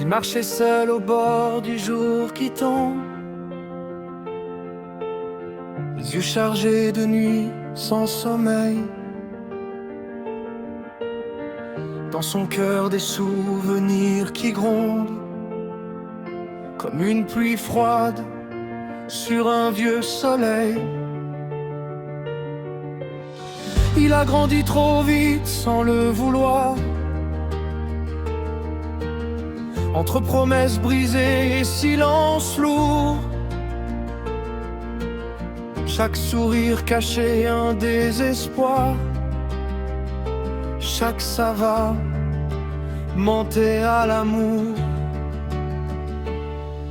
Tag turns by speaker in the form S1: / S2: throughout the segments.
S1: Il marchait seul au bord du jour qui tombe, les yeux chargés de nuit, sans sommeil. Dans son cœur des souvenirs qui grondent, comme une pluie froide sur un vieux soleil. Il a grandi trop vite sans le vouloir, entre promesses brisées et silence lourd. Chaque sourire cachait un désespoir, chaque ça va mentait à l'amour.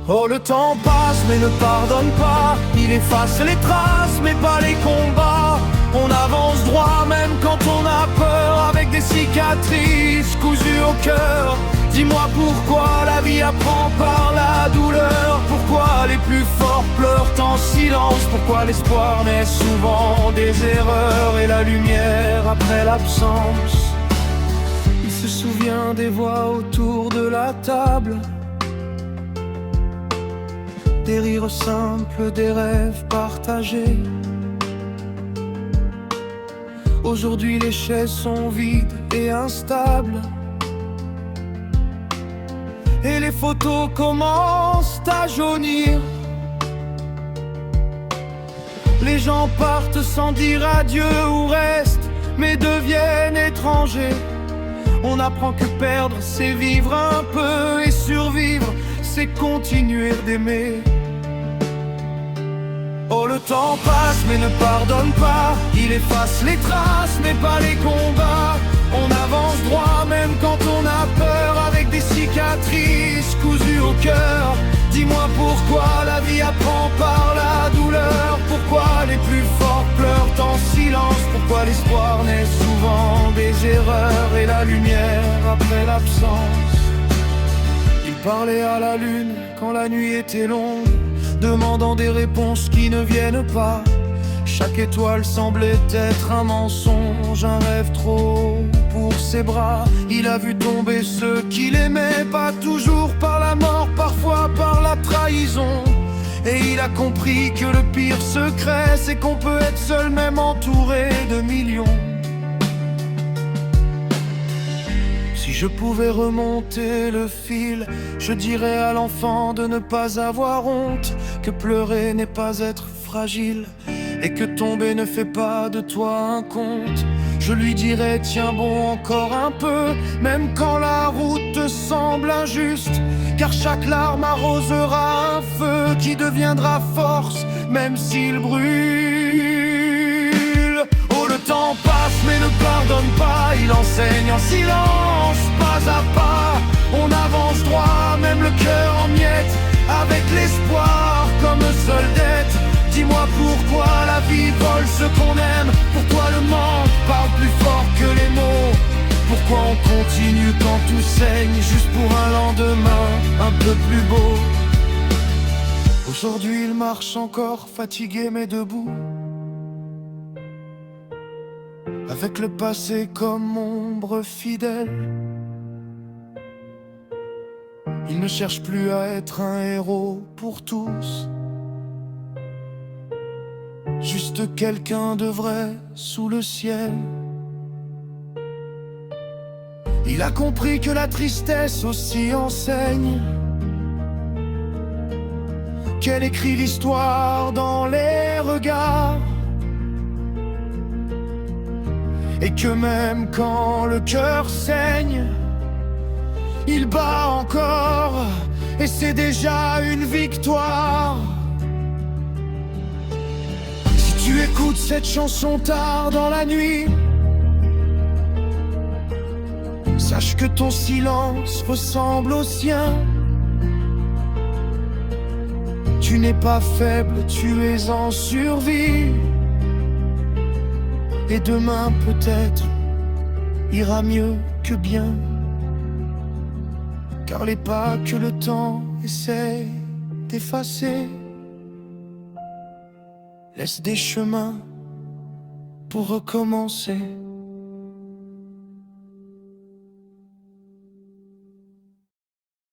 S1: Oh, le temps passe mais ne pardonne pas, il efface les traces mais pas les combats. On avance droit même quand on a peur, avec des cicatrices cousues au cœur. Dis-moi pourquoi la vie apprend par la douleur, pourquoi les plus forts pleurent en silence, pourquoi l'espoir naît souvent des erreurs et la lumière après l'absence. Il se souvient des voix autour de la table, des rires simples, des rêves partagés. Aujourd'hui les chaises sont vides et instables, et les photos commencent à jaunir. Les gens partent sans dire adieu ou restent, mais deviennent étrangers. On apprend que perdre c'est vivre un peu, et survivre c'est continuer d'aimer. Oh, le temps passe mais ne pardonne pas, il efface les traces mais pas les combats. On avance droit même quand on a peur, avec des cicatrices cousues au cœur. Dis-moi pourquoi la vie apprend par la douleur, pourquoi les plus forts pleurent en silence, pourquoi l'espoir naît souvent des erreurs et la lumière après l'absence. Il parlait à la lune quand la nuit était longue, demandant des réponses qui ne viennent pas. Chaque étoile semblait être un mensonge, un rêve trop pour ses bras. Il a vu tomber ceux qu'il aimait, pas toujours par la mort, parfois par la trahison. Et il a compris que le pire secret, c'est qu'on peut être seul même entouré de millions. Si je pouvais remonter le fil, je dirais à l'enfant de ne pas avoir honte, que pleurer n'est pas être fragile, et que tomber ne fait pas de toi un conte. Je lui dirais tiens bon encore un peu, même quand la route te semble injuste, car chaque larme arrosera un feu qui deviendra force, même s'il brûle. Oh, le temps passe mais ne pardonne pas, il enseigne en silence, pas à pas. On avance droit, même le cœur en miettes, avec l'espoir comme seule dette. Dis-moi pourquoi la vie vole ce qu'on aime, pourquoi le manque parle plus fort que les mots, pourquoi on continue quand tout saigne, juste pour un lendemain un peu plus beau. Aujourd'hui il marche encore fatigué mais debout, avec le passé comme ombre fidèle. Il ne cherche plus à être un héros pour tous, juste quelqu'un de vrai sous le ciel. Il a compris que la tristesse aussi enseigne, qu'elle écrit l'histoire dans les regards, et que même quand le cœur saigne, il bat encore, et c'est déjà une victoire. Si tu écoutes cette chanson tard dans la nuit, sache que ton silence ressemble au sien. Tu n'es pas faible, tu es en survie, et demain peut-être ira mieux que bien, car les pas que le temps essaie d'effacer laissent des chemins pour recommencer.